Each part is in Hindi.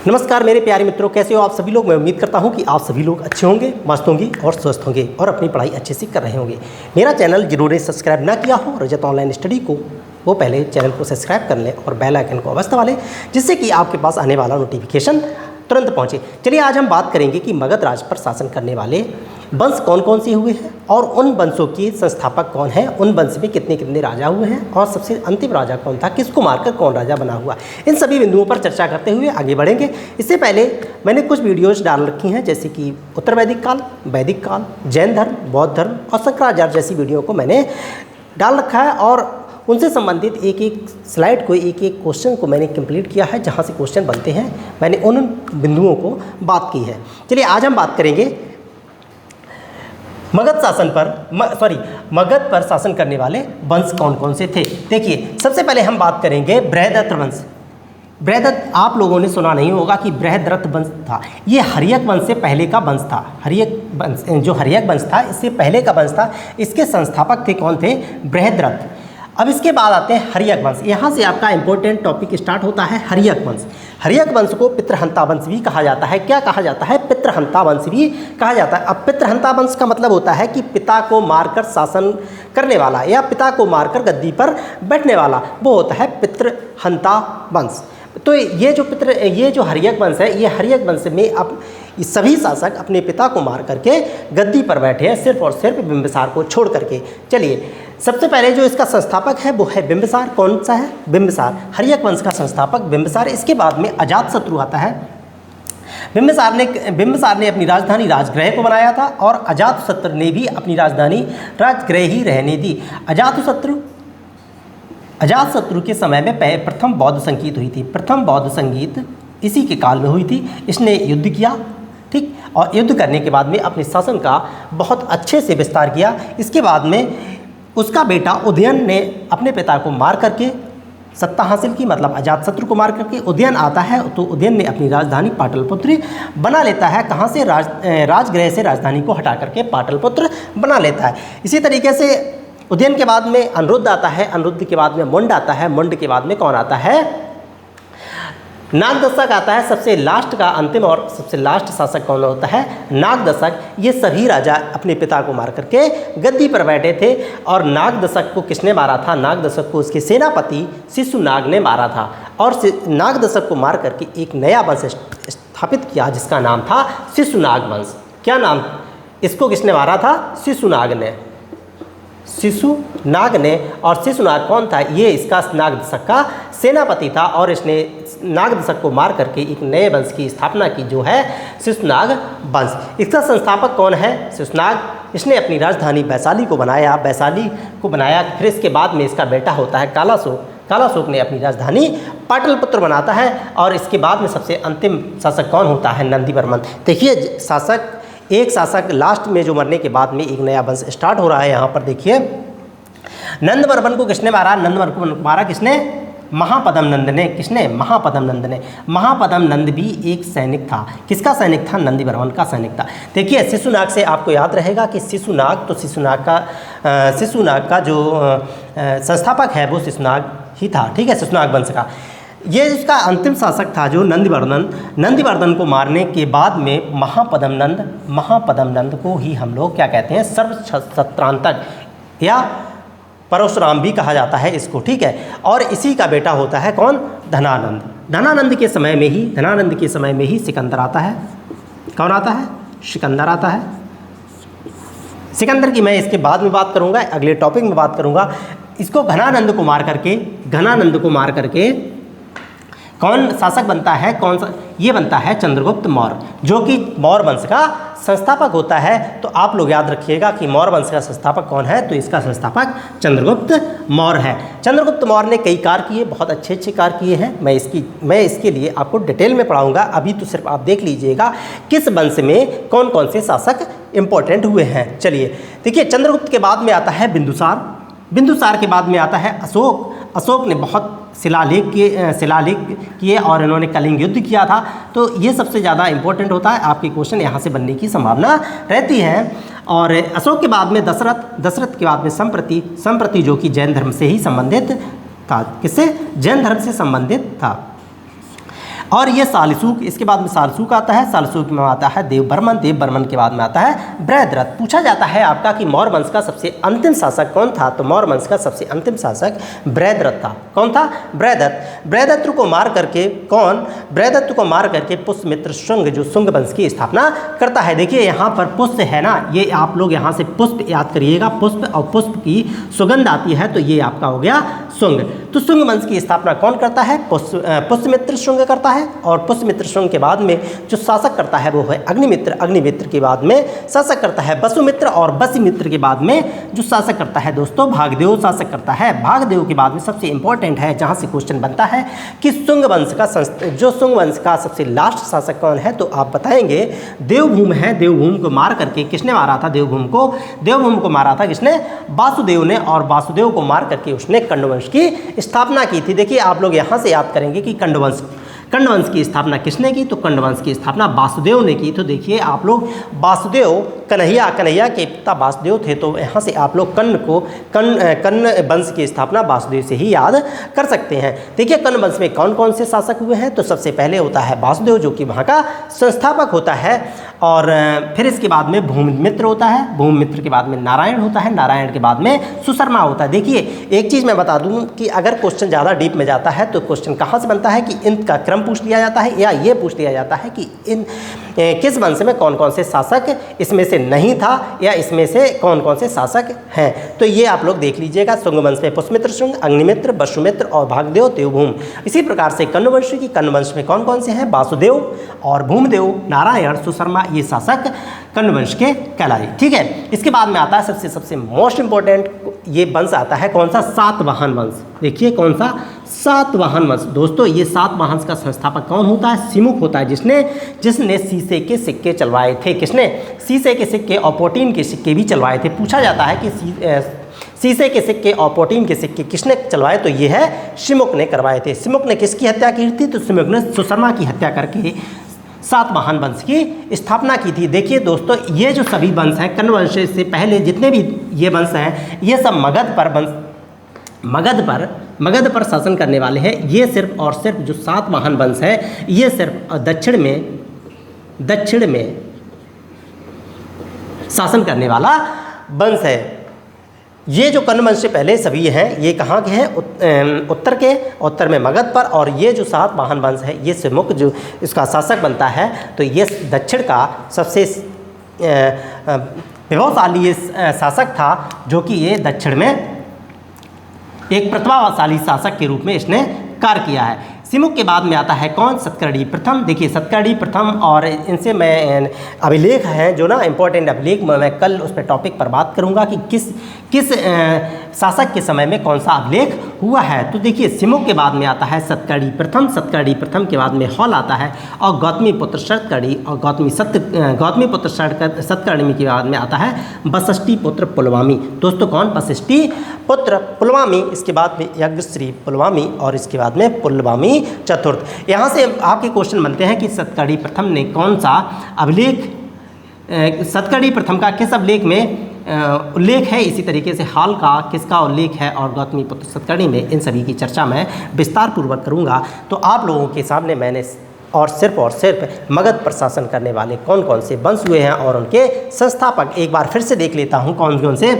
नमस्कार मेरे प्यारे मित्रों, कैसे हो आप सभी लोग। मैं उम्मीद करता हूं कि आप सभी लोग अच्छे होंगे, मस्त होंगे और स्वस्थ होंगे और अपनी पढ़ाई अच्छे से कर रहे होंगे। मेरा चैनल जिन्होंने सब्सक्राइब ना किया हो रजत ऑनलाइन स्टडी को, वो पहले चैनल को सब्सक्राइब कर लें और बेल आइकन को अवश्य दबा लें, जिससे कि आपके पास आने वाला नोटिफिकेशन तुरंत पहुँचे। चलिए आज हम बात करेंगे कि मगध राज पर शासन करने वाले वंश कौन कौन से हुए हैं और उन वंशों के संस्थापक कौन हैं, उन वंश में कितने कितने राजा हुए हैं और सबसे अंतिम राजा कौन था, किसको मारकर कौन राजा बना हुआ। इन सभी बिंदुओं पर चर्चा करते हुए आगे बढ़ेंगे। इससे पहले मैंने कुछ वीडियोज़ डाल रखी हैं, जैसे कि उत्तर वैदिक काल, जैन धर्म, बौद्ध धर्म और शंकराचार्य जैसी वीडियो को मैंने डाल रखा है और उनसे संबंधित एक एक स्लाइड को, एक एक क्वेश्चन को मैंने कंप्लीट किया है। जहाँ से क्वेश्चन बनते हैं मैंने उन बिंदुओं को बात की है। चलिए आज हम बात करेंगे मगध पर शासन करने वाले वंश कौन कौन से थे। देखिए सबसे पहले हम बात करेंगे बृहद्रथ वंश। बृहद्रथ आप लोगों ने सुना नहीं होगा कि बृहद्रथ वंश था। ये हर्यक वंश से पहले का वंश था। हर्यक वंश था, इससे पहले का वंश था। इसके संस्थापक थे कौन थे? बृहद्रथ। अब इसके बाद आते हैं हर्यक वंश। यहाँ से आपका इंपॉर्टेंट टॉपिक स्टार्ट होता है हर्यक वंश। हर्यक वंश को पितृहंता वंश भी कहा जाता है। क्या कहा जाता है? पितृहंता वंश भी कहा जाता है। अब पितृहंता वंश का मतलब होता है कि पिता को मारकर शासन करने वाला या पिता को मारकर गद्दी पर बैठने वाला, वो होता है पितृहंता वंश। तो ये जो हर्यक वंश है, ये हर्यक वंश में अब सभी शासक अपने पिता को मार करके गद्दी पर बैठे हैं, सिर्फ और सिर्फ बिंबिसार को छोड़ करके। चलिए सबसे पहले जो इसका संस्थापक है वो है बिंबिसार। कौन सा है? बिंबिसार। हर्यक वंश का संस्थापक बिंबिसार। इसके बाद में अजातशत्रु आता है। बिंबिसार ने अपनी राजधानी राजगृह को बनाया था और अजातशत्रु ने भी अपनी राजधानी राजगृह ही रहने दी। अजातशत्रु के समय में प्रथम बौद्ध संगीत हुई थी। प्रथम बौद्ध संगीत इसी के काल में हुई थी। इसने युद्ध किया, ठीक, और युद्ध करने के बाद में अपने शासन का बहुत अच्छे से विस्तार किया। इसके बाद में उसका बेटा उदयन ने अपने पिता को मार करके सत्ता हासिल की, मतलब अजातशत्रु को मार करके उदयन आता है तो उदयन ने अपनी राजधानी पाटलिपुत्र बना लेता है। कहाँ से? राजगृह से राजधानी को हटा करके पाटलिपुत्र बना लेता है। इसी तरीके से उदयन के बाद में अनिरुद्ध आता है, अनिरुद्ध के बाद में मुंड आता है, मुंड के बाद में कौन आता है? नागदशक आता है। सबसे लास्ट का अंतिम और सबसे लास्ट शासक कौन होता है? नागदशक। ये सभी राजा अपने पिता को मार करके गद्दी पर बैठे थे। और नागदशक को किसने मारा था? नागदशक को उसके सेनापति शिशुनाग ने मारा था और नागदशक को मार करके एक नया वंश स्थापित किया जिसका नाम था शिशुनाग वंश। क्या नाम? इसको किसने मारा था? शिशुनाग ने। और शिशुनाग कौन था? ये इसका नागदशक का सेनापति था और इसने नागदशक को मार करके एक नए वंश की स्थापना की जो है शिशुनाग वंश। इसका संस्थापक कौन है? शिशुनाग। इसने अपनी राजधानी वैशाली को बनाया। फिर इसके बाद में इसका बेटा होता है कालाशोक ने अपनी राजधानी पाटलिपुत्र बनाता है। और इसके बाद में सबसे अंतिम शासक कौन होता है? नंदीवर्मन। देखिए एक शासक लास्ट में जो मरने के बाद में एक नया वंश स्टार्ट हो रहा है। यहाँ पर देखिए नंदवर्मन को किसने मारा? नंदवर्मन को मारा किसने? महापद्म नंद ने। किसने? महापद्म नंद ने। महापद्म नंद भी एक सैनिक था। किसका सैनिक था? नंदीवर्मन का सैनिक था। देखिए शिशुनाग से आपको याद रहेगा कि शिशुनाग का जो संस्थापक है वो शिशुनाग ही था, ठीक है, शिशुनाग वंश का। ये इसका अंतिम शासक था जो नंदीवर्धन को मारने के बाद में महापद्म नंद को ही हम लोग क्या कहते हैं? सर्वछत्रांतक या परशुराम भी कहा जाता है इसको, ठीक है। और इसी का बेटा होता है कौन? धनानंद। धनानंद के समय में ही सिकंदर आता है। कौन आता है? सिकंदर आता है। सिकंदर की मैं इसके बाद में बात करूंगा, अगले टॉपिक में बात करूंगा। इसको घनानंद को मार करके कौन शासक बनता है? ये बनता है चंद्रगुप्त मौर्य, जो कि मौर्य वंश का संस्थापक होता है। तो आप लोग याद रखिएगा कि मौर्य वंश का संस्थापक कौन है? तो इसका संस्थापक चंद्रगुप्त मौर्य है। चंद्रगुप्त मौर्य ने कई कार्य किए, बहुत अच्छे कार्य किए हैं। मैं इसके लिए आपको डिटेल में पढ़ाऊंगा। अभी तो सिर्फ आप देख लीजिएगा किस वंश में कौन कौन से शासक इंपॉर्टेंट हुए हैं। चलिए देखिए, चंद्रगुप्त के बाद में आता है बिंदुसार के बाद में आता है अशोक ने बहुत शिलालेख किए और इन्होंने कलिंग युद्ध किया था। तो ये सबसे ज़्यादा इंपॉर्टेंट होता है, आपके क्वेश्चन यहाँ से बनने की संभावना रहती है। और अशोक के बाद में दशरथ के बाद में संप्रति जो कि जैन धर्म से ही संबंधित था। किससे? जैन धर्म से संबंधित था। और ये सालिसूक, इसके बाद में सालिसूक आता है, सालिसूक में आता है देवबर्मन, देवबर्मन के बाद में आता है बृहद्रथ। पूछा जाता है आपका कि मौर्य वंश का सबसे अंतिम शासक कौन था, तो मौर्य वंश का सबसे अंतिम शासक बृहद्रथ था। कौन था? बृहद्रथ। बृहद्रथ को मार करके कौन? बृहद्रथ को मार करके पुष्यमित्र शुंग जो शुंग वंश की स्थापना करता है। देखिए यहाँ पर पुष्प है ना, ये आप लोग यहाँ से पुष्प याद करिएगा, पुष्प और पुष्प की सुगंध आती है तो ये आपका हो गया शुंग। तो शुंग वंश की स्थापना कौन करता है? पुष्यमित्र शुंग करता है। और पुष्यमित्र शुंग के बाद में जो शासक करता है वो है अग्निमित्र। अग्निमित्र के बाद में शासक करता है वसुमित्र, और वसुमित्र के बाद में जो शासक करता है दोस्तों भागदेव शासक करता है। भागदेव के बाद में सबसे इंपॉर्टेंट है जहाँ से क्वेश्चन बनता है कि शुंग वंश का जो शुंग वंश का सबसे लास्ट शासक कौन है, तो आप बताएंगे देवभूम है। देवभूम को मार करके किसने मारा था? देवभूम को मारा था किसने? वासुदेव ने। और वासुदेव को मार करके उसने कंडवंश की स्थापना की थी। देखिए आप लोग यहाँ से याद करेंगे कि कंडवंश की स्थापना किसने की, तो कंडवंश की स्थापना वासुदेव ने की। तो देखिए आप लोग वासुदेव कन्हैया के पिता वासुदेव थे, तो यहाँ से आप लोग कर्ण वंश की स्थापना वासुदेव से ही याद कर सकते हैं। देखिए कर्ण वंश में कौन कौन से शासक हुए हैं, तो सबसे पहले होता है वासुदेव जो कि वहाँ का संस्थापक होता है। और फिर इसके बाद में भूमिमित्र होता है, भूमिमित्र के बाद में नारायण होता है, नारायण के बाद में सुशर्मा होता है। देखिए एक चीज़ मैं बता दूं कि अगर क्वेश्चन ज़्यादा डीप में जाता है तो क्वेश्चन कहाँ से बनता है कि इनका क्रम पूछ लिया जाता है, या ये पूछ लिया जाता है कि इन किस वंश में कौन कौन से शासक इसमें से नहीं था, या इसमें से कौन कौन से शासक हैं। तो ये आप लोग देख लीजिएगा, शुंग वंश में पुष्यमित्र शुंग, अग्निमित्र, वसुमित्र और भागदेव, देवभूम। इसी प्रकार से कर्ण वंश में कौन कौन से हैं? वासुदेव और भूमदेव, नारायण, सुशर्मा, ये शासक कर्ण वंश के कहलाए। ठीक है, इसके बाद में आता है सबसे मोस्ट इंपॉर्टेंट ये वंश आता है कौन सा? सातवाहन वंश। देखिए कौन सा? सातवाहन वंश। दोस्तों ये सातवाहन का संस्थापक कौन होता है? सिमुक होता है, जिसने शीशे के सिक्के चलवाए थे। किसने? शीशे के सिक्के और प्रोटीन के सिक्के भी चलवाए थे। पूछा जाता है कि शीशे के सिक्के और प्रोटीन के सिक्के किसने चलवाए, तो ये है सिमुक ने करवाए थे। सिमुक ने किसकी हत्या की थी? तो सिमुक ने सुशर्मा की हत्या करके सातवाहन वंश की स्थापना की थी। देखिए दोस्तों ये जो सभी वंश हैं, कर्ण वंश से पहले जितने भी ये वंश हैं, ये सब मगध पर शासन करने वाले हैं। ये सिर्फ और सिर्फ जो सातवाहन वंश है, ये सिर्फ दक्षिण में शासन करने वाला वंश है। ये जो कर्ण वंश से पहले सभी हैं, ये कहाँ के हैं? उत्तर में मगध पर। और ये जो सातवाहन वंश है, ये सिमुक जो इसका शासक बनता है, तो ये दक्षिण का सबसे प्रभावशाली ये शासक था, जो कि ये दक्षिण में एक प्रतिभाशाली शासक के रूप में इसने कार्य किया है। सिमुक के बाद में आता है कौन? सतकर्णी प्रथम। देखिए सतकर्णी प्रथम, और इनसे मैं अभिलेख हैं जो ना इंपॉर्टेंट अभिलेख, मैं कल उस पर टॉपिक पर बात करूंगा कि किस शासक के समय में कौन सा अभिलेख हुआ है। तो देखिए सिमुक के बाद में आता है सतकर्णी प्रथम। सतकर्णी प्रथम के बाद में हॉल आता है, और गौतमी पुत्र सतकर्णी, और गौतमी पुत्र सतकर्णी के बाद में आता है वशिष्ठी पुत्र पुलवामी। दोस्तों कौन? वशिष्ठी पुत्र पुलवामी। इसके बाद में यज्ञश्री पुलवामी, और इसके बाद में पुलवामी चतुर्थ। यहाँ से आपके क्वेश्चन बनते हैं कि सतकर्णी प्रथम ने कौन सा अभिलेख, सतकर्णी प्रथम का किस अभिलेख में उल्लेख है। इसी तरीके से हाल का किसका उल्लेख है, और गौतमी पुत्र सतकर्णी में, इन सभी की चर्चा मैं विस्तार पूर्वक करूँगा। तो आप लोगों के सामने मैंने और सिर्फ मगध पर शासन करने वाले कौन कौन से वंश हुए हैं और उनके संस्थापक एक बार फिर से देख लेता हूँ कौन कौन से।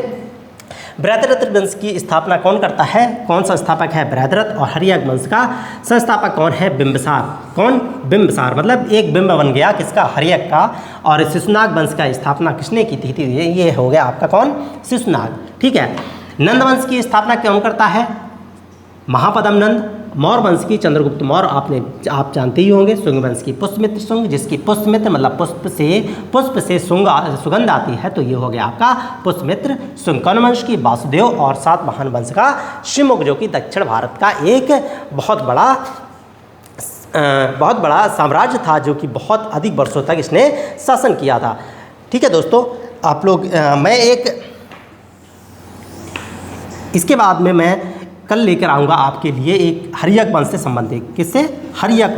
बृहद्रथ वंश की स्थापना कौन करता है? कौन संस्थापक है? बृहद्रथ। और हर्यक वंश का संस्थापक कौन है? बिंबिसार। कौन? बिंबिसार। मतलब एक बिंब बन गया किसका? हर्यक का। और शिशुनाग वंश का स्थापना किसने की थी? ये हो गया आपका कौन? शिशुनाग। ठीक है। नंद वंश की स्थापना कौन करता है? महापद्म नंद। मौर्य वंश की चंद्रगुप्त मौर्य, आप जानते ही होंगे। शुंग वंश की पुष्यमित्र शुंग, जिसकी पुष्यमित्र मतलब पुष्प से सुगंध आती है, तो ये हो गया आपका पुष्यमित्र शुंग। कर्ण वंश की वासुदेव, और सातवाहन वंश का सिमुक, जो कि दक्षिण भारत का एक बहुत बड़ा साम्राज्य था, जो कि बहुत अधिक वर्षों तक इसने शासन किया था। ठीक है दोस्तों, आप लोग इसके बाद में मैं कल लेकर आऊँगा आपके लिए एक हर्यक वंश से संबंधित। किससे? हर्यक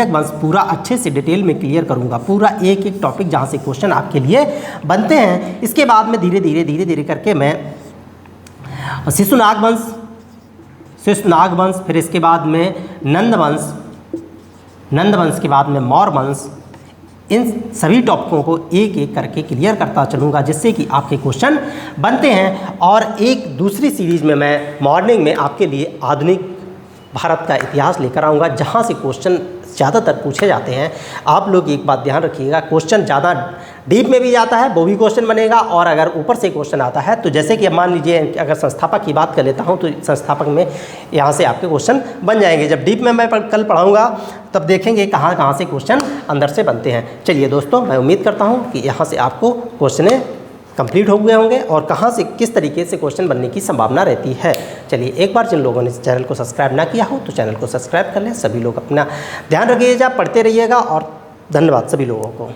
वंश पूरा अच्छे से डिटेल में क्लियर करूँगा, पूरा एक टॉपिक जहाँ से क्वेश्चन आपके लिए बनते हैं। इसके बाद में धीरे धीरे करके मैं शिशुनाग वंश, फिर इसके बाद में नंद वंश, नंद वंश के बाद में मौर्य वंश, इन सभी टॉपिकों को एक एक करके क्लियर करता चलूँगा जिससे कि आपके क्वेश्चन बनते हैं। और एक दूसरी सीरीज़ में मैं मॉर्निंग में आपके लिए आधुनिक भारत का इतिहास लेकर आऊँगा जहाँ से क्वेश्चन ज़्यादातर पूछे जाते हैं। आप लोग एक बात ध्यान रखिएगा, क्वेश्चन ज़्यादा डीप में भी जाता है वो भी क्वेश्चन बनेगा, और अगर ऊपर से क्वेश्चन आता है तो जैसे कि अब मान लीजिए अगर संस्थापक की बात कर लेता हूं तो संस्थापक में यहाँ से आपके क्वेश्चन बन जाएंगे। जब डीप में मैं कल पढ़ाऊँगा तब देखेंगे कहाँ कहाँ से क्वेश्चन अंदर से बनते हैं। चलिए दोस्तों, मैं उम्मीद करता हूँ कि यहाँ से आपको क्वेश्चन कंप्लीट हो गए होंगे और कहाँ से किस तरीके से क्वेश्चन बनने की संभावना रहती है। चलिए, एक बार जिन लोगों ने इस चैनल को सब्सक्राइब ना किया हो तो चैनल को सब्सक्राइब कर लें। सभी लोग अपना ध्यान रखिएगा, पढ़ते रहिएगा और धन्यवाद सभी लोगों को।